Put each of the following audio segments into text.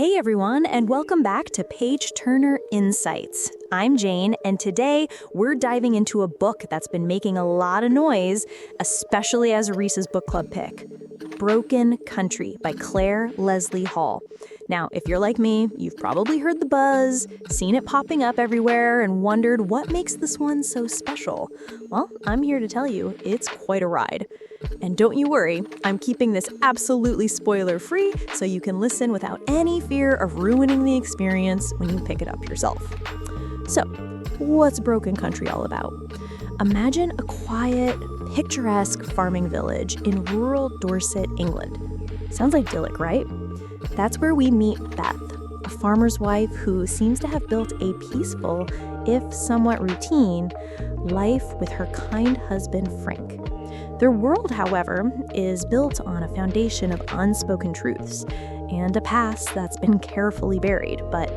Hey everyone, and welcome back to Page Turner Insights. I'm Jane, and today we're diving into a book that's been making a lot of noise, especially as a Reese's Book Club pick. Broken Country by Claire Leslie Hall. Now, if you're like me, you've probably heard the buzz, seen it popping up everywhere, and wondered what makes this one so special. Well, I'm here to tell you, it's quite a ride. And don't you worry, I'm keeping this absolutely spoiler-free so you can listen without any fear of ruining the experience when you pick it up yourself. So, what's Broken Country all about? Imagine a quiet, picturesque farming village in rural Dorset, England. Sounds idyllic, right? That's where we meet Beth, a farmer's wife who seems to have built a peaceful, if somewhat routine, life with her kind husband, Frank. Their world, however, is built on a foundation of unspoken truths and a past that's been carefully buried. But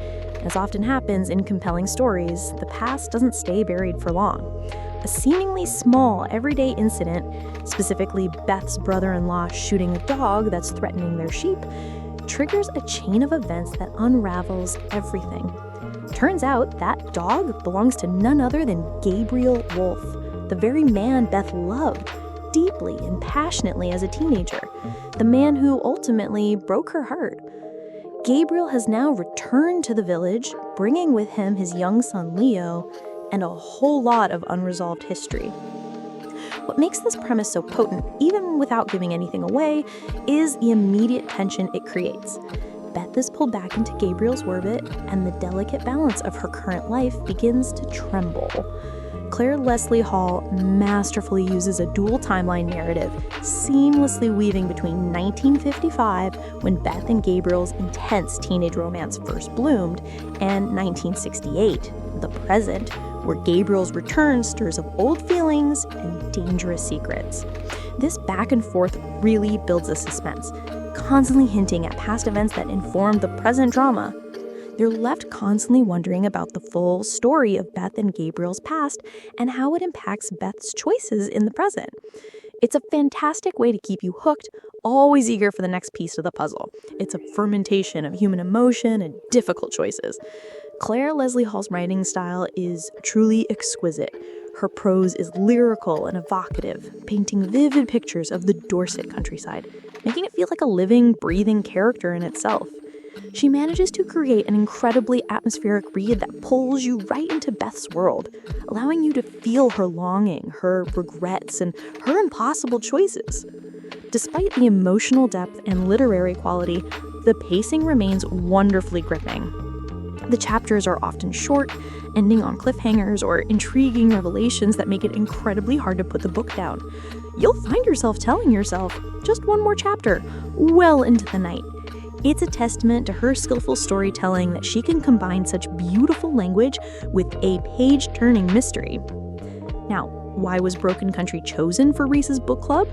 as often happens in compelling stories, the past doesn't stay buried for long. A seemingly small, everyday incident, specifically Beth's brother-in-law shooting a dog that's threatening their sheep, triggers a chain of events that unravels everything. Turns out that dog belongs to none other than Gabriel Wolfe, the very man Beth loved deeply and passionately as a teenager, the man who ultimately broke her heart. Gabriel has now returned to the village, bringing with him his young son Leo and a whole lot of unresolved history. What makes this premise so potent, even without giving anything away, is the immediate tension it creates. Beth is pulled back into Gabriel's orbit, and the delicate balance of her current life begins to tremble. Claire Leslie Hall masterfully uses a dual timeline narrative, seamlessly weaving between 1955, when Beth and Gabriel's intense teenage romance first bloomed, and 1968, the present, where Gabriel's return stirs up old feelings and dangerous secrets. This back and forth really builds a suspense, constantly hinting at past events that informed the present drama. They're left constantly wondering about the full story of Beth and Gabriel's past and how it impacts Beth's choices in the present. It's a fantastic way to keep you hooked, always eager for the next piece of the puzzle. It's a fermentation of human emotion and difficult choices. Claire Leslie Hall's writing style is truly exquisite. Her prose is lyrical and evocative, painting vivid pictures of the Dorset countryside, making it feel like a living, breathing character in itself. She manages to create an incredibly atmospheric read that pulls you right into Beth's world, allowing you to feel her longing, her regrets, and her impossible choices. Despite the emotional depth and literary quality, the pacing remains wonderfully gripping. The chapters are often short, ending on cliffhangers or intriguing revelations that make it incredibly hard to put the book down. You'll find yourself telling yourself, just one more chapter, well into the night. It's a testament to her skillful storytelling that she can combine such beautiful language with a page-turning mystery. Now, why was Broken Country chosen for Reese's Book Club?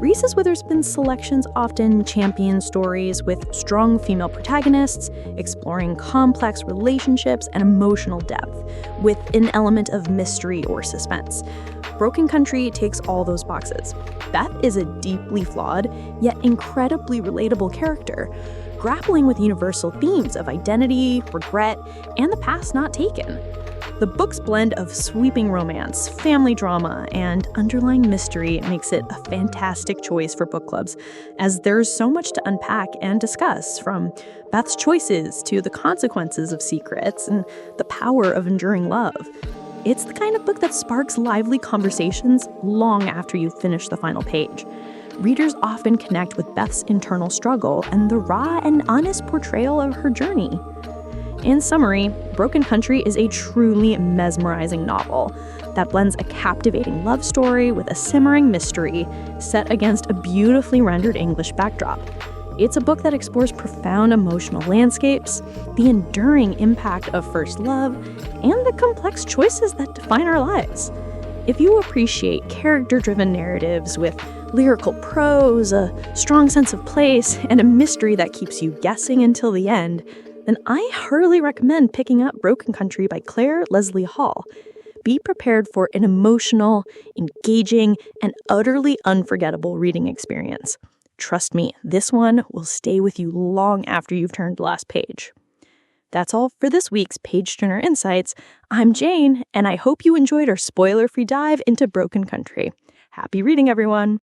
Reese's Witherspoon selections often champion stories with strong female protagonists, exploring complex relationships and emotional depth, with an element of mystery or suspense. Broken Country takes all those boxes. Beth is a deeply flawed, yet incredibly relatable character, grappling with universal themes of identity, regret, and the past not taken. The book's blend of sweeping romance, family drama, and underlying mystery makes it a fantastic choice for book clubs, as there's so much to unpack and discuss, from Beth's choices to the consequences of secrets and the power of enduring love. It's the kind of book that sparks lively conversations long after you've finished the final page. Readers often connect with Beth's internal struggle and the raw and honest portrayal of her journey. In summary, Broken Country is a truly mesmerizing novel that blends a captivating love story with a simmering mystery set against a beautifully rendered English backdrop. It's a book that explores profound emotional landscapes, the enduring impact of first love, and the complex choices that define our lives. If you appreciate character-driven narratives with lyrical prose, a strong sense of place, and a mystery that keeps you guessing until the end, then I heartily recommend picking up Broken Country by Claire Leslie Hall. Be prepared for an emotional, engaging, and utterly unforgettable reading experience. Trust me, this one will stay with you long after you've turned the last page. That's all for this week's Page Turner Insights. I'm Jane, and I hope you enjoyed our spoiler-free dive into Broken Country. Happy reading, everyone!